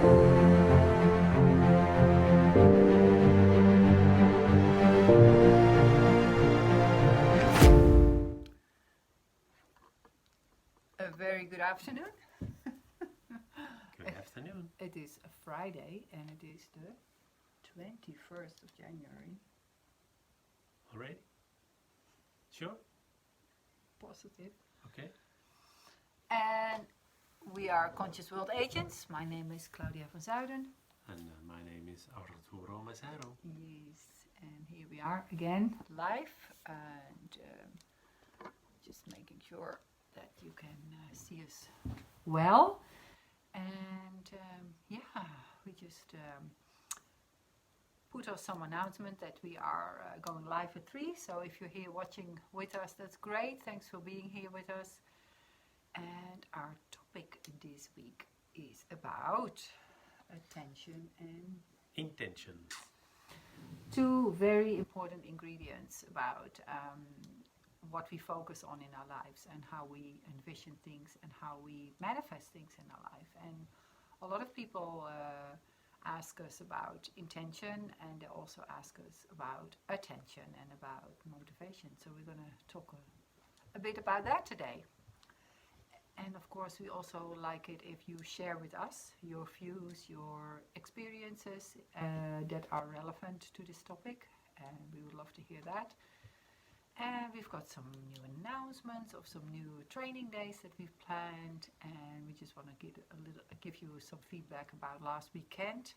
A very good afternoon. Good afternoon. It is a Friday and it is the 21st of January. Already? Sure? Positive. Okay. And we are Conscious World Agents. My name is Claudia van Zuiden. And my name is Arturo. Yes, and here we are again, live, and just making sure that you can see us well. And yeah, we just put out some announcement that we are going live at 3. So if you're here watching with us, that's great. Thanks for being here with us. And our topic this week is about attention and intention. Two very important ingredients about what we focus on in our lives and how we envision things and how we manifest things in our life. And a lot of people ask us about intention, and they also ask us about attention and about motivation. So we're going to talk a bit about that today. And of course, we also like it if you share with us your views, your experiences that are relevant to this topic, and we would love to hear that. And we've got some new announcements of some new training days that we've planned, and we just want to give you some feedback about last weekend,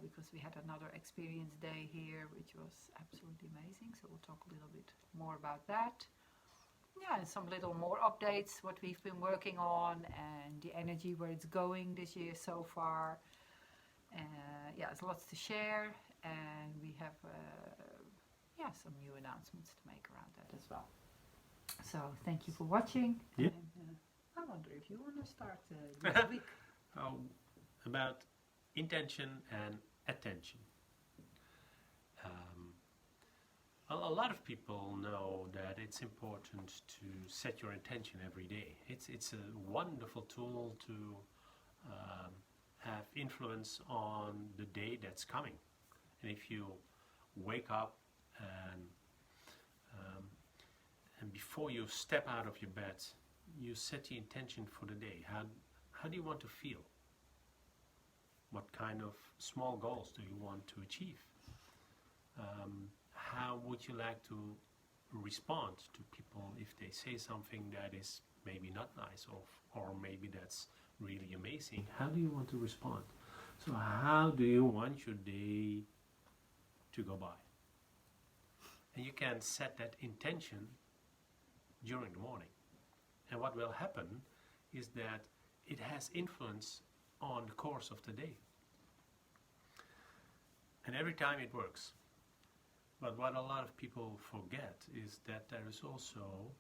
because we had another experience day here, which was absolutely amazing. So we'll talk a little bit more about that. Yeah, and some little more updates, what we've been working on, and the energy where it's going this year so far. Yeah, there's lots to share, and we have some new announcements to make around that as well. So thank you for watching. Yeah. And I wonder if you want to start this week. About intention and attention. A lot of people know that it's important to set your intention every day. It's a wonderful tool to have influence on the day that's coming. And if you wake up and before you step out of your bed, you set the intention for the day. How do you want to feel? What kind of small goals do you want to achieve? How would you like to respond to people if they say something that is maybe not nice or maybe that's really amazing? How do you want to respond? So how do you want your day to go by? And you can set that intention during the morning. And what will happen is that it has influence on the course of the day. And every time it works. But what a lot of people forget is that there is also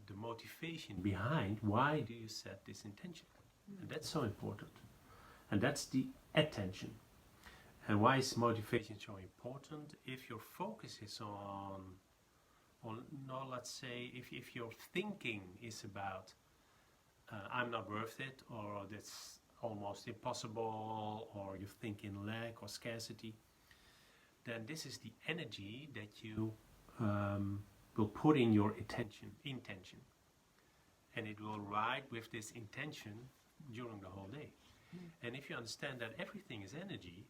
the motivation behind why do you set this intention. And that's so important. And that's the attention. And why is motivation so important? If your focus is on no, let's say, if your thinking is about I'm not worth it, or that's almost impossible, or you think in lack or scarcity, then this is the energy that you will put in your intention, and it will ride with this intention during the whole day. And if you understand that everything is energy,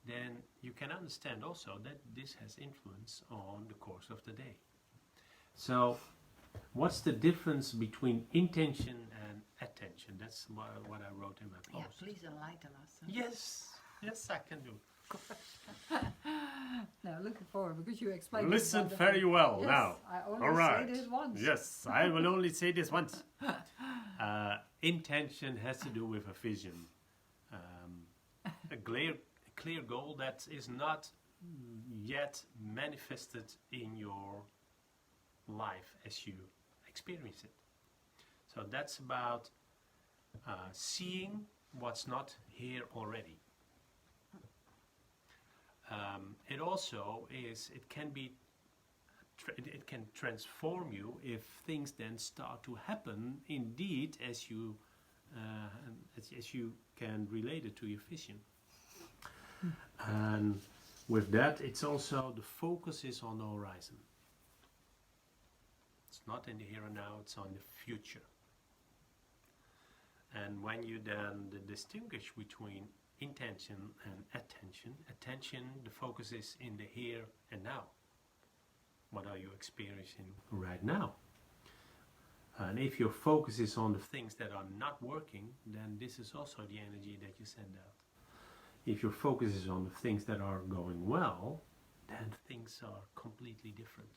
then you can understand also that this has influence on the course of the day. So what's the difference between intention and attention? That's what I wrote in my post. Yeah, please enlighten us. Yes, I can do. Now, looking forward, because you explained. Listen very well. Yes, now. I only All right. say this once. Yes, I will only say this once. Intention has to do with a vision, a clear goal that is not yet manifested in your life as you experience it. So that's about seeing what's not here already. It also is, it can transform you if things then start to happen indeed as you and as you can relate it to your vision. And with that, it's also the focus is on the horizon. It's not in the here and now, it's on the future. And when you then distinguish between intention and attention, the focus is in the here and now. What are you experiencing right now? And if your focus is on the things that are not working, then this is also the energy that you send out. If your focus is on the things that are going well, then things are completely different.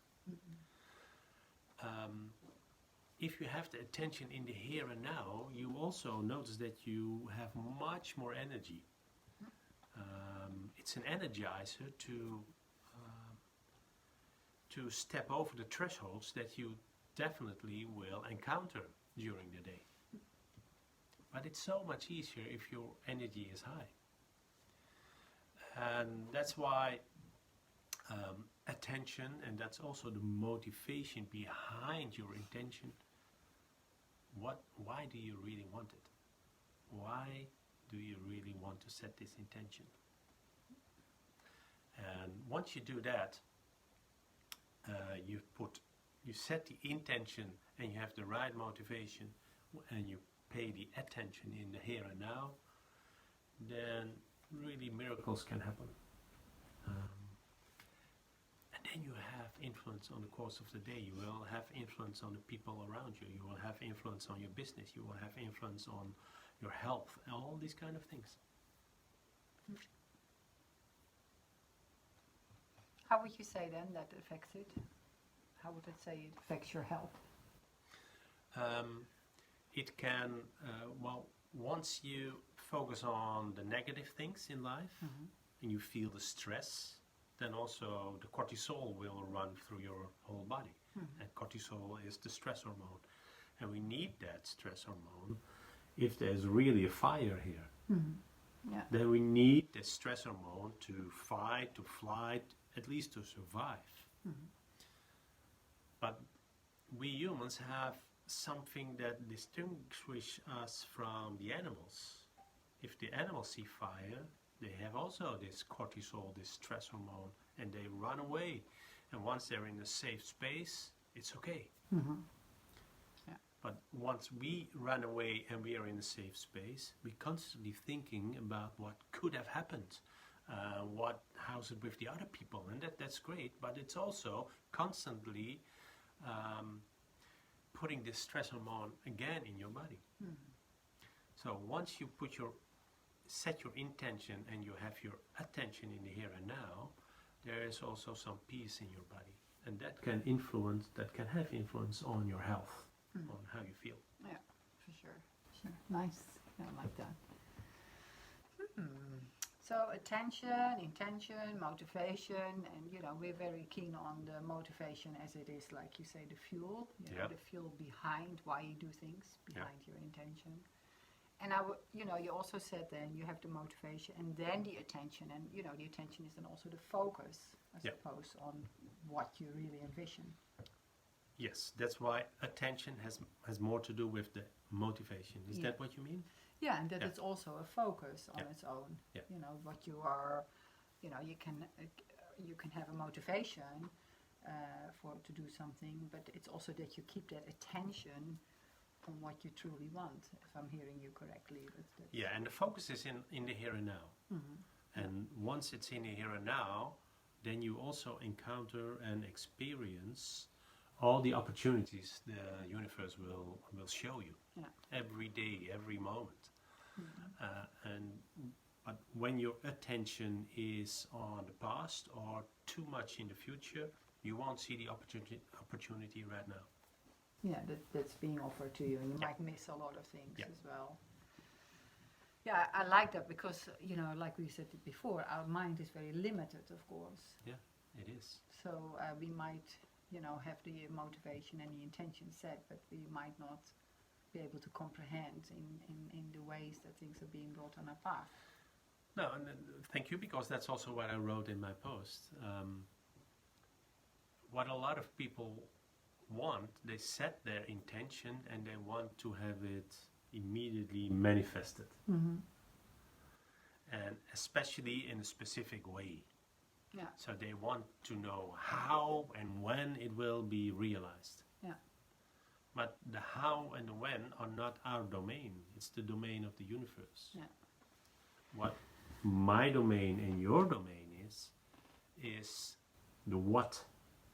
If you have the attention in the here and now, you also notice that you have much more energy. It's an energizer to step over the thresholds that you definitely will encounter during the day. But it's so much easier if your energy is high. And that's why attention, and that's also the motivation behind your intention. Why do you really want it? Why do you really want to set this intention? And once you do that, you set the intention and you have the right motivation and you pay the attention in the here and now, then really miracles can happen. And then you have influence on the course of the day. You will have influence on the people around you. You will have influence on your business. You will have influence on your health, all these kind of things. How would you say then that affects it? How would it say it affects your health? It can, once you focus on the negative things in life and you feel the stress, then also the cortisol will run through your whole body. And cortisol is the stress hormone. And we need that stress hormone. If there's really a fire here, then we need the stress hormone to fight, to flight, at least to survive. But we humans have something that distinguishes us from the animals. If the animals see fire, they have also this cortisol, this stress hormone, and they run away. And once they're in a safe space, it's okay. But once we run away and we are in a safe space, we're constantly thinking about what could have happened. How's it with the other people? And that's great, but it's also constantly putting this stress hormone again in your body. So once you set your intention and you have your attention in the here and now, there is also some peace in your body, and that can have influence on your health, on how you feel. Yeah, for sure. Nice. I like that. So attention, intention, motivation, and we're very keen on the motivation as it is, like you say, the fuel. The fuel behind why you do things, behind your intention. And you also said then you have the motivation and then the attention, and the attention is then also the focus, I suppose, on what you really envision. Yes, that's why attention has more to do with the motivation. Is that what you mean? Yeah, and that it's also a focus on its own. What you are, you can have a motivation to do something, but it's also that you keep that attention on what you truly want, if I'm hearing you correctly. That's and the focus is in the here and now. And once it's in the here and now, then you also encounter and experience all the opportunities the universe will show you every day, every moment. But when your attention is on the past or too much in the future, you won't see the opportunity right now. Yeah, that's being offered to you, and you might miss a lot of things as well. Yeah, I like that because, like we said before, our mind is very limited, of course. Yeah, it is. So we might, have the motivation and the intention set, but we might not be able to comprehend in the ways that things are being brought on our path. No, and thank you, because that's also what I wrote in my post. What a lot of people want, they set their intention and they want to have it, immediately manifested, Mm-hmm. and especially in a specific way. Yeah. So they want to know how and when it will be realized. Yeah. But the how and the when are not our domain. It's the domain of the universe. Yeah. What my domain and your domain is the what.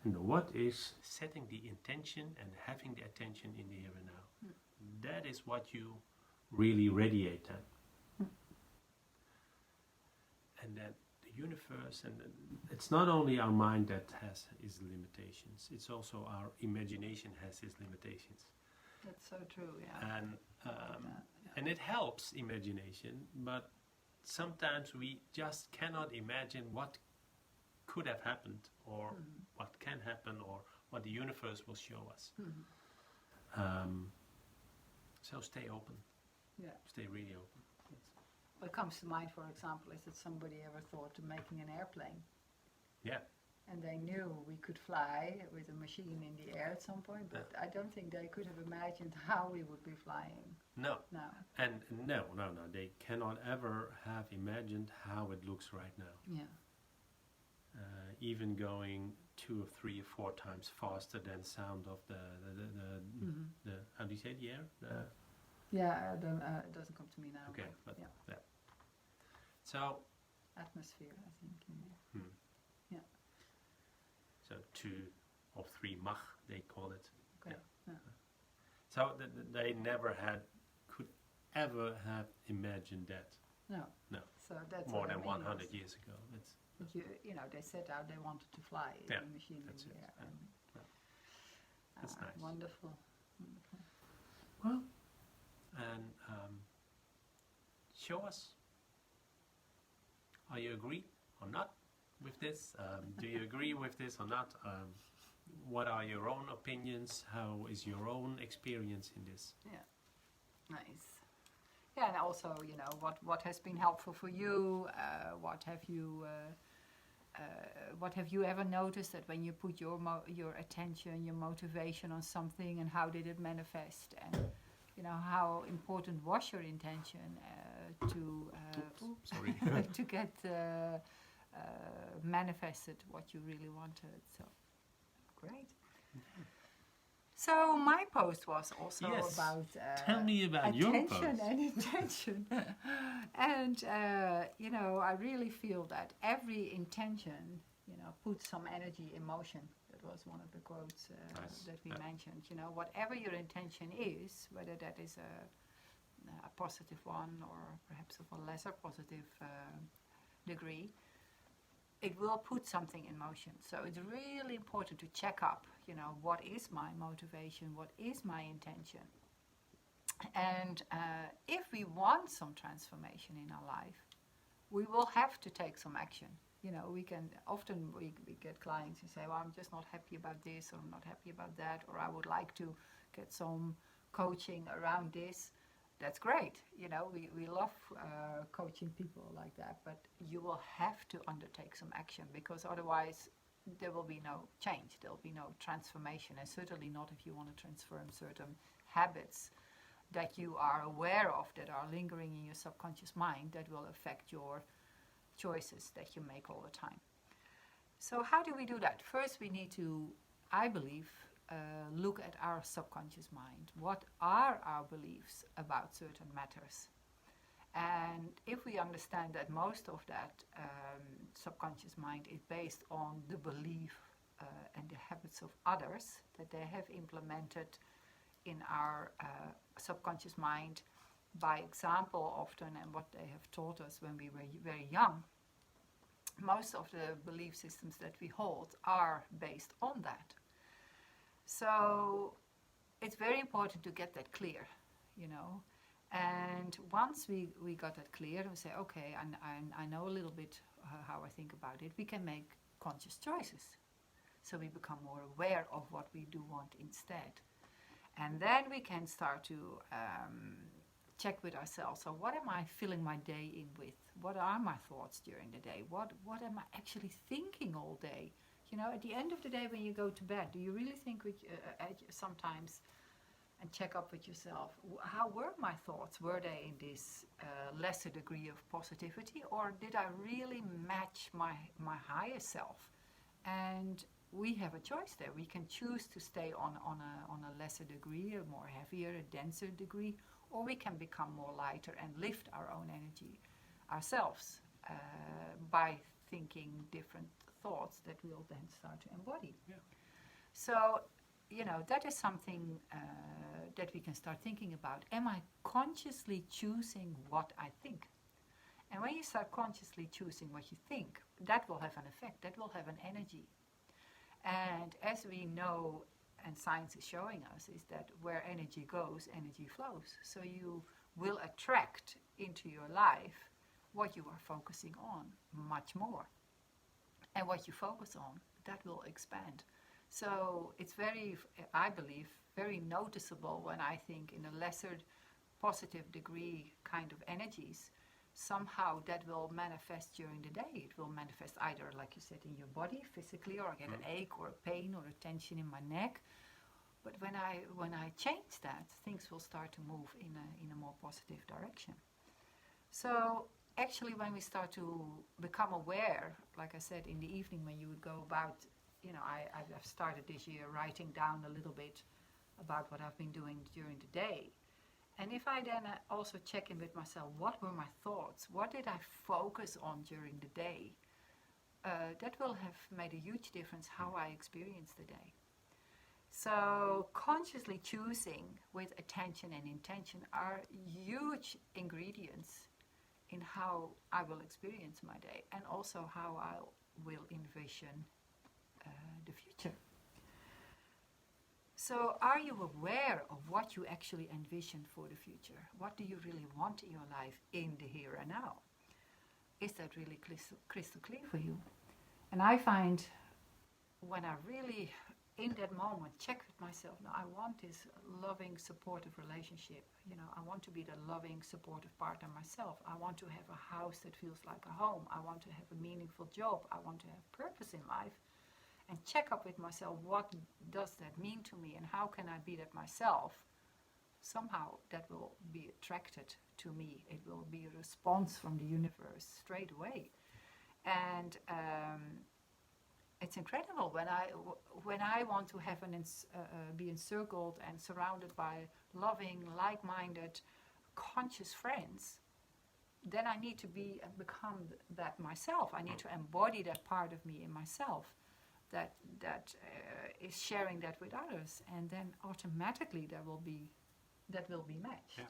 And the what is setting the intention and having the attention in the here and now. That is what you really radiate at. And then the universe, and it's not only our mind that has its limitations, it's also our imagination has its limitations. That's so true, yeah. And it helps imagination, but sometimes we just cannot imagine what could have happened, or what can happen, or what the universe will show us. So stay open. Yeah. Stay really open. What comes to mind, for example, is that somebody ever thought of making an airplane. Yeah. And they knew we could fly with a machine in the air at some point, but I don't think they could have imagined how we would be flying. No. No. And no. They cannot ever have imagined how it looks right now. Yeah. Even going 2 or 3 or 4 times faster than sound of the how do you say, the air? Yeah, it doesn't come to me now. Okay, but yeah. So Atmosphere, I think. Yeah. So 2 or 3 Mach, they call it. Okay. Yeah. So they never could ever have imagined that. No. No. So that's more what I than mean 100 years ago. It's you know, they set out, they wanted to fly Yeah, the machine that's in the it, air. yeah. And, That's nice. Wonderful. well, and show us. Are you agree or not with this? Do you agree with this or not? What are your own opinions? How is your own experience in this? Yeah, nice. Yeah, and also, you know, what has been helpful for you? What have you ever noticed that when you put your attention, your motivation on something, and how did it manifest? And you know, how important was your intention Sorry. to get manifested what you really wanted? So great. So my post was also Yes. about Tell me about your attention post. and intention. And you know, I really feel that every intention, you know, puts some energy in motion. That was one of the quotes Nice. that we Yeah. mentioned. You know, whatever your intention is, whether that is a positive one or perhaps of a lesser positive degree, it will put something in motion. So it's really important to check up, you know, what is my motivation, what is my intention. And if we want some transformation in our life, we will have to take some action. You know, we get clients who say, well, I'm just not happy about this, or I'm not happy about that, or I would like to get some coaching around this. That's great. You know, we love coaching people like that, but you will have to undertake some action, because otherwise there will be no change, there will be no transformation, and certainly not if you want to transform certain habits that you are aware of that are lingering in your subconscious mind that will affect your choices that you make all the time. So how do we do that? First we need to, I believe, look at our subconscious mind. What are our beliefs about certain matters? And if we understand that most of that subconscious mind is based on the belief and the habits of others that they have implemented in our subconscious mind by example often, and what they have taught us when we were very young, most of the belief systems that we hold are based on that. So it's very important to get that clear, you know. And once we got that clear, we say, okay, I know a little bit how I think about it, we can make conscious choices. So we become more aware of what we do want instead. And then we can start to check with ourselves. So what am I filling my day in with? What are my thoughts during the day? What am I actually thinking all day? You know, at the end of the day when you go to bed, do you really think sometimes and check up with yourself. How were my thoughts? Were they in this lesser degree of positivity, or did I really match my higher self? And we have a choice there. We can choose to stay on a lesser degree, a more heavier, a denser degree, or we can become more lighter and lift our own energy ourselves by thinking different thoughts that we'll then start to embody. Yeah. So, that is something that we can start thinking about. Am I consciously choosing what I think? And when you start consciously choosing what you think, that will have an effect, that will have an energy. And as we know, and science is showing us, is that where energy goes, energy flows. So you will attract into your life what you are focusing on much more. And what you focus on, that will expand. So it's very, I believe, very noticeable when I think in a lesser positive degree kind of energies, somehow that will manifest during the day. It will manifest either, like you said, in your body physically, or I get an ache or a pain or a tension in my neck. But when I change that, things will start to move in a more positive direction. So actually, when we start to become aware, like I said, in the evening when you would go about, I've started this year writing down a little bit about what I've been doing during the day. And if I then also check in with myself, what were my thoughts? What did I focus on during the day? That will have made a huge difference how I experience the day. So consciously choosing with attention and intention are huge ingredients in how I will experience my day, and also how I will envision the future. So are you aware of what you actually envision for the future? What do you really want in your life in the here and now? Is that really crystal clear for you? And I find when I really, in that moment, check with myself, now I want this loving, supportive relationship. I want to be the loving, supportive partner myself. I want to have a house that feels like a home. I want to have a meaningful job. I want to have purpose in life. And check up with myself, what does that mean to me, and how can I be that myself? Somehow that will be attracted to me. It will be a response from the universe straight away. And it's incredible when I want to have be encircled and surrounded by loving, like-minded, conscious friends. Then I need to become that myself. I need to embody that part of me in myself that is sharing that with others, and then automatically that will be matched. Yeah.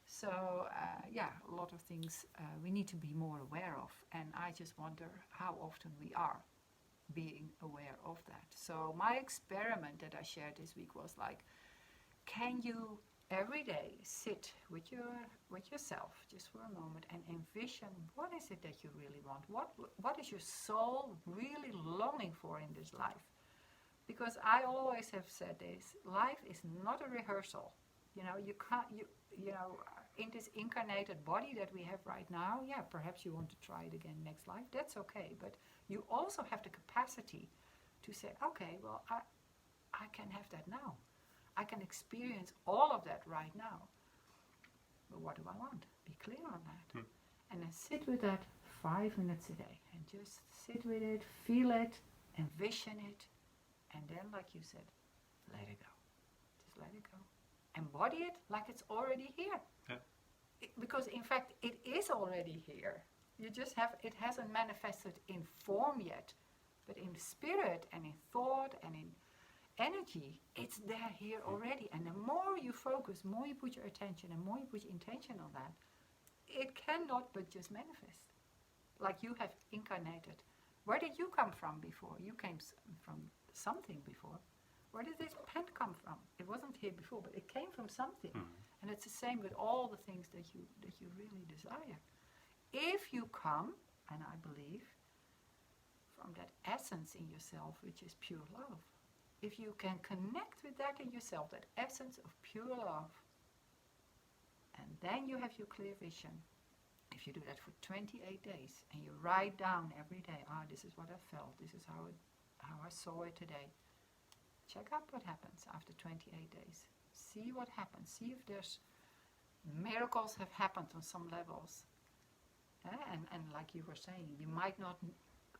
So a lot of things we need to be more aware of, and I just wonder how often we are being aware of that. So my experiment that I shared this week was like, can you every day sit with yourself just for a moment and envision what is it that you really want? What is your soul really longing for in this life? Because I always have said this, life is not a rehearsal. You can't, in this incarnated body that we have right now, perhaps you want to try it again next life, that's okay. But you also have the capacity to say, okay, well, I can have that now. I can experience all of that right now. But what do I want? Be clear on that. And then sit with that 5 minutes a day. And just sit with it, feel it, envision it. And then, like you said, let it go. Just let it go. Embody it like it's already here. Yeah. Because, in fact, it is already here. You just it hasn't manifested in form yet. But in spirit and in thought and in energy, it's there here already. And the more you focus, more you put your attention, and more you put your intention on that, it cannot but just manifest. Like you have incarnated. Where did you come from before? You came from something before. Where did this pen come from? It wasn't here before, but it came from something. And it's the same with all the things that you really desire. If you come, and I believe, from that essence in yourself, which is pure love, if you can connect with that in yourself, that essence of pure love, and then you have your clear vision. If you do that for 28 days, and you write down every day, this is what I felt, this is how I saw it today. Check out what happens after 28 days. See what happens. See if there's miracles have happened on some levels. And like you were saying, you might not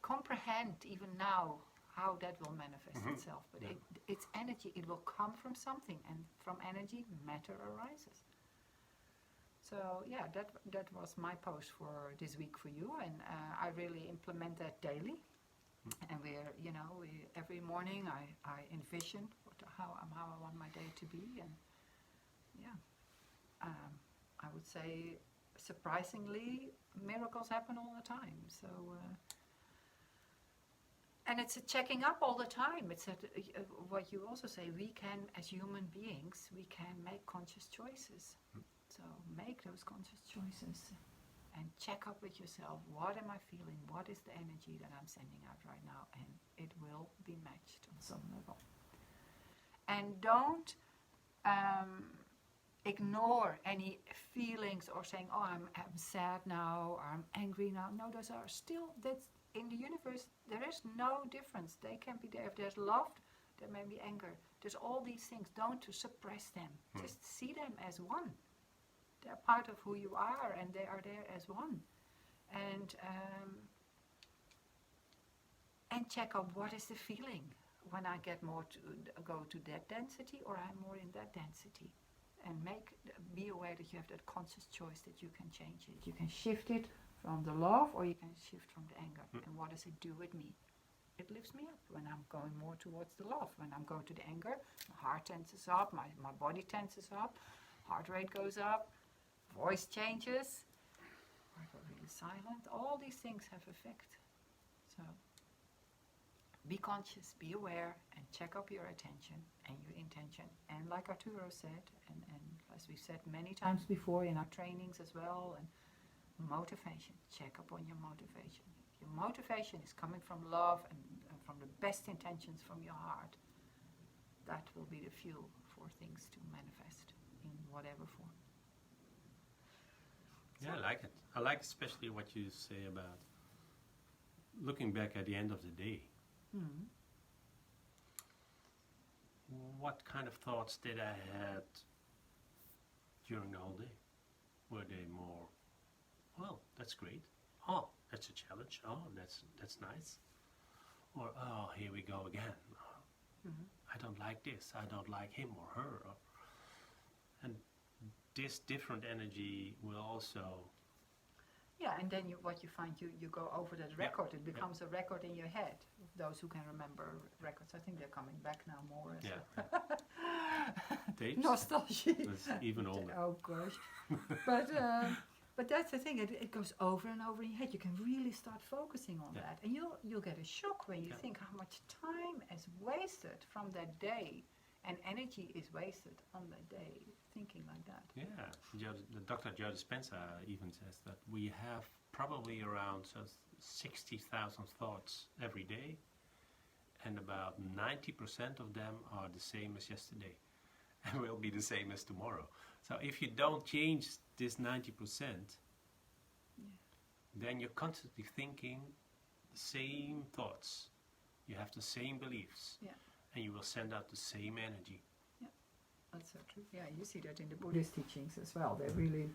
comprehend even now how that will manifest itself, but it's energy. It will come from something, and from energy, matter arises. So yeah, that was my post for this week for you, and I really implement that daily. And every morning I envision how I want my day to be, and I would say surprisingly miracles happen all the time. So and it's a checking up all the time. It's what you also say, we can, as human beings, we can make conscious choices. So make those conscious choices and check up with yourself. What am I feeling? What is the energy that I'm sending out right now? And it will be matched on some level. And don't ignore any feelings or saying, oh, I'm sad now, or I'm angry now. No, those are still, that's in the universe, there is no difference. They can be there. If there's love, there may be anger. There's all these things. Don't to suppress them. Just see them as one. They're part of who you are, and they are there as one. And check out what is the feeling when I get more to go to that density, or I'm more in that density. And be aware that you have that conscious choice that you can change it. You can shift it from the love, or you can shift from the anger. And what does it do with me? It lifts me up when I'm going more towards the love. When I'm going to the anger, my heart tenses up, my body tenses up, heart rate goes up, voice changes, I go really silent. All these things have effect. So be conscious, be aware, and check up your attention and your intention. And like Arturo said, and as we've said many times before in our trainings as well, and motivation, check up on your motivation. If your motivation is coming from love and from the best intentions from your heart, that will be the fuel for things to manifest in whatever form. Yeah, I like it. I like especially what you say about looking back at the end of the day. Mm-hmm. What kind of thoughts did I had during the whole day? Were they more, well, that's great. Oh, that's a challenge. Oh, that's nice. Or, oh, here we go again. I don't like this. I don't like him or her. And this different energy will also... Yeah, and then what you find, you go over that record. It becomes a record in your head. Those who can remember records, I think they're coming back now more. Tapes? Nostalgia. That's even older. Oh gosh. But that's the thing. It goes over and over in your head. You can really start focusing on that, and you'll get a shock when you think how much time is wasted from that day, and energy is wasted on that day thinking like that. Yeah, Dr. Joe Dispenza even says that we have probably around 60,000 thoughts every day, and about 90% of them are the same as yesterday and will be the same as tomorrow. So if you don't change this 90%, then you're constantly thinking the same thoughts, you have the same beliefs, and you will send out the same energy. That's so true. Yeah, you see that in the Buddhist teachings as well. They really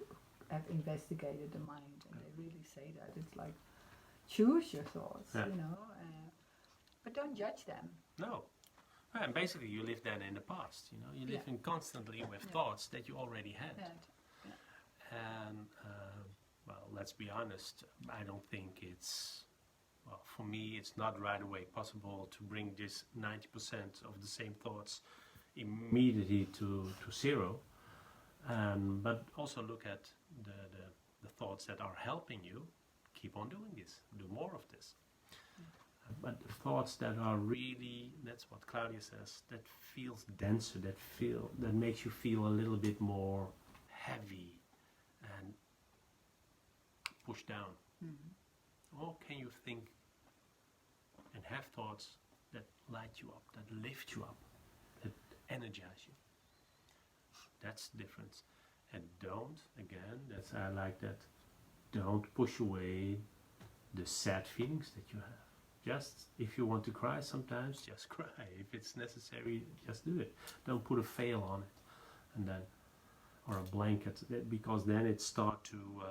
have investigated the mind, and they really say that. It's like, choose your thoughts, but don't judge them. No. And basically you live then in the past, you live in constantly with thoughts that you already had. And, well, let's be honest, I don't think it's, well, for me, it's not right away possible to bring this 90% of the same thoughts immediately to zero, but also look at the thoughts that are helping you. Keep on doing this, do more of this. But the thoughts that are really, that's what Claudia says, that feels denser, that makes you feel a little bit more heavy and pushed down. Or can you think and have thoughts that light you up, that lift you up, that energize you? That's the difference. And don't, again, I like that, don't push away the sad feelings that you have. Just, if you want to cry sometimes, just cry. If it's necessary, just do it. Don't put a fail on it. and then or a blanket, because then it start to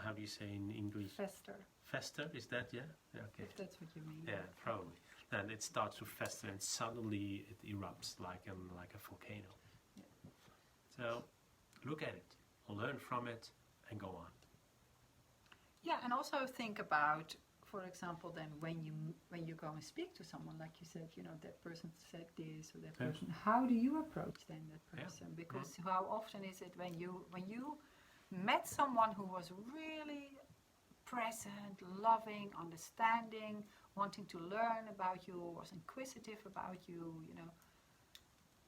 how do you say in English? Fester. Fester, is that yeah? Okay. If that's what you mean. Yeah, probably. Then it starts to fester and suddenly it erupts like a volcano. Yeah. So look at it, learn from it, and go on. Yeah, and also think about, for example, then when you go and speak to someone, like you said, you know, that person said this or that person. How do you approach then that person? Yeah. Because how often is it when you met someone who was really present, loving, understanding, wanting to learn about you, was inquisitive about you, you know,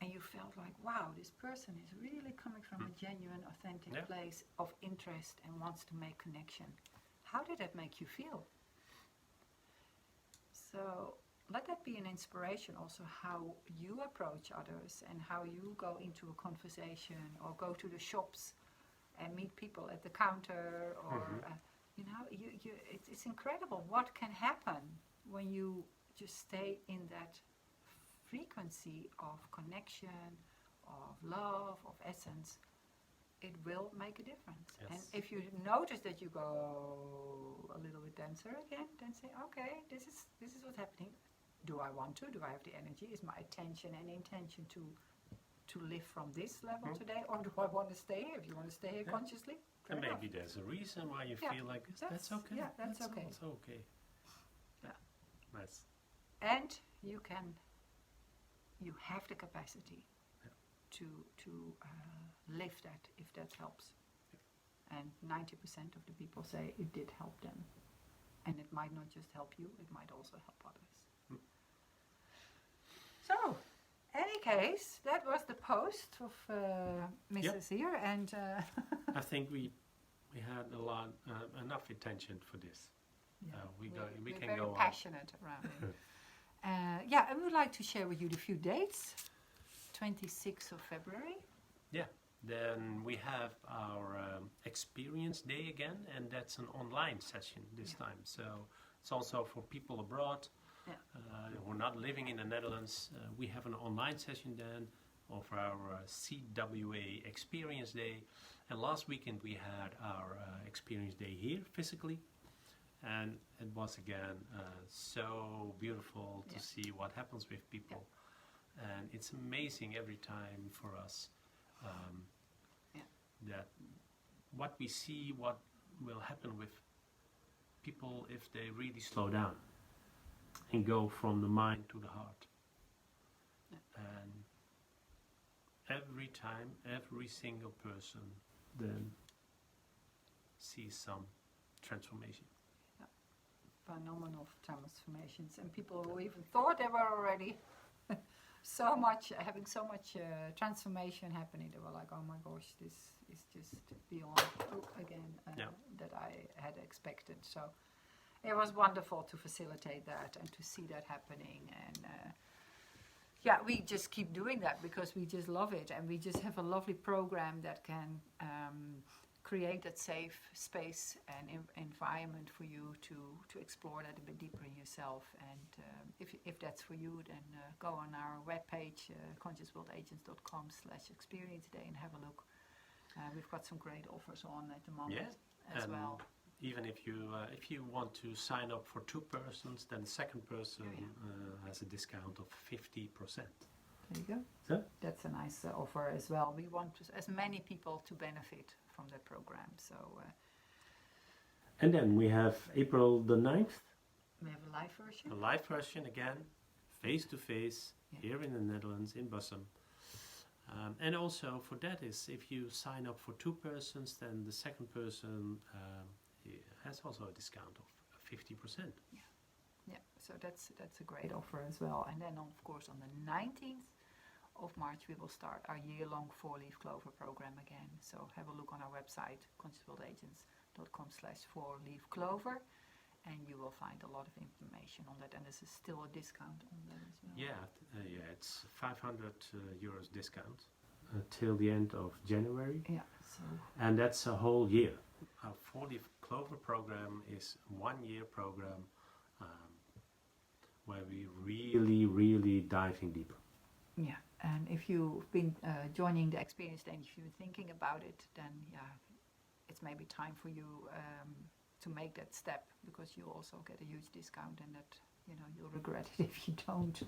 and you felt like, wow, this person is really coming from a genuine, authentic place of interest and wants to make connection. How did that make you feel? So let that be an inspiration also how you approach others and how you go into a conversation or go to the shops and meet people at the counter or you know, it's incredible what can happen when you just stay in that frequency of connection, of love, of essence. It will make a difference. Yes. And if you notice that you go a little bit denser again, then say, okay, this is what's happening. Do I want to? Do I have the energy? Is my attention and intention to live from this level today, or do I want to stay here? If you want to stay here consciously, and maybe there's a reason why you feel like this. That's okay. Yeah, that's okay. Also okay. Yeah. Nice. And you have the capacity to live that, if that helps. And 90% of the people say it did help them. And it might not just help you, it might also help others. So, any case, that was the post of Mrs. here, and I think we had enough attention for this. We can very go on. Passionate around it. Yeah, I would like to share with you the few dates. 26th of February. Yeah, then we have our experience day again, and that's an online session this time. So it's also for people abroad who are not living in the Netherlands. We have an online session then of our CWA experience day. And last weekend we had our experience day here physically. And it was again so beautiful to see what happens with people. And it's amazing every time for us that what we see, what will happen with people if they really slow down and go from the mind to the heart. And every time, every single person then sees some transformation. Phenomenal transformations, and people who even thought they were already having so much transformation happening, they were like, oh my gosh, this is just beyond that I had expected. So it was wonderful to facilitate that and to see that happening, and we just keep doing that because we just love it, and we just have a lovely program that can create that safe space and environment for you to explore that a bit deeper in yourself. And if that's for you, then go on our webpage, consciousworldagents.com/experience day and have a look. We've got some great offers on at the moment as well. Even if you want to sign up for 2 persons, then the second person has a discount of 50%. There you go. So? That's a nice offer as well. We want as many people to benefit from that program. So. And then we have April the 9th. We have a live version. A live version again, face to face, here in the Netherlands, in Bussum. And also for that is, if you sign up for 2 persons, then the second person has also a discount of 50%. Yeah, so that's a great offer as well. And then of course on the 19th of March we will start our year-long 4-leaf clover program again. So have a look on our website, consciousworldagents.com/4-leaf clover, and you will find a lot of information on that. And this is still a discount on that as well. Yeah, it's 500 euros discount till the end of January. Yeah. So. And that's a whole year. Our 4-leaf clover program is 1-year program where we really diving deeper. Yeah, And if you've been joining the experience, then if you're thinking about it, then yeah, it's maybe time for you to make that step, because you also get a huge discount, and that, you know, you'll regret it if you don't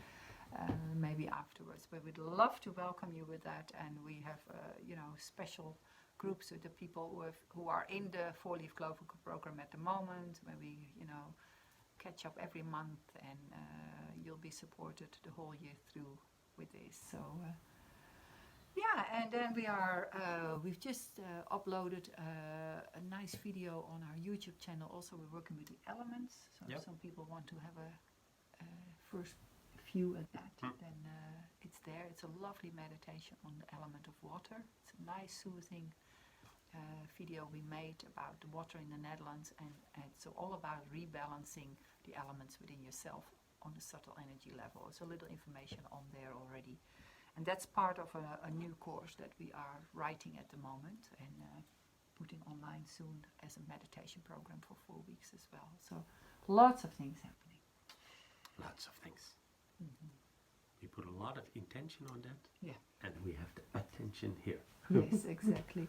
maybe afterwards. But we'd love to welcome you with that, and we have you know, special groups with the people who are in the 4-leaf clover program at the moment, where we, you know, catch up every month, and you'll be supported the whole year through with this. So yeah, and then we've just uploaded a nice video on our YouTube channel. Also, we're working with the elements, so if some people want to have a first view at that, then it's there. It's a lovely meditation on the element of water. It's a nice soothing video we made about the water in the Netherlands, and it's all about rebalancing the elements within yourself on a subtle energy level. There's a little information on there already, and that's part of a new course that we are writing at the moment, and putting online soon as a meditation program for 4 weeks as well. So lots of things happening. Lots of things. We put a lot of intention on that. Yeah. And we have the attention here. Yes, exactly.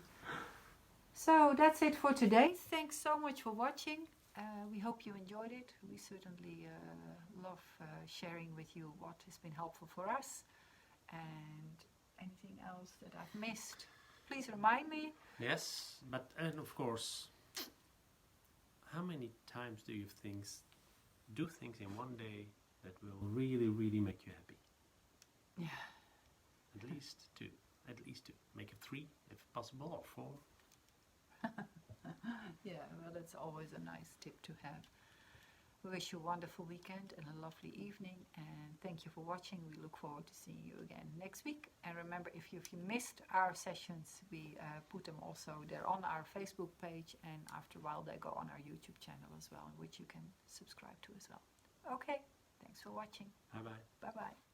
So that's it for today. Thanks so much for watching. We hope you enjoyed it. We certainly love sharing with you what has been helpful for us. And anything else that I've missed, please remind me. Yes, and of course, how many times do you do things in one day that will really, really make you happy? Yeah. At least 2. At least 2. Make it 3 if possible, or 4. Yeah, well, that's always a nice tip to have. We wish you a wonderful weekend and a lovely evening, and thank you for watching. We look forward to seeing you again next week. And remember, if you missed our sessions, we put them also, they're on our Facebook page, and after a while they go on our YouTube channel as well, which you can subscribe to as well. Okay, thanks for watching. Bye-bye. Bye-bye.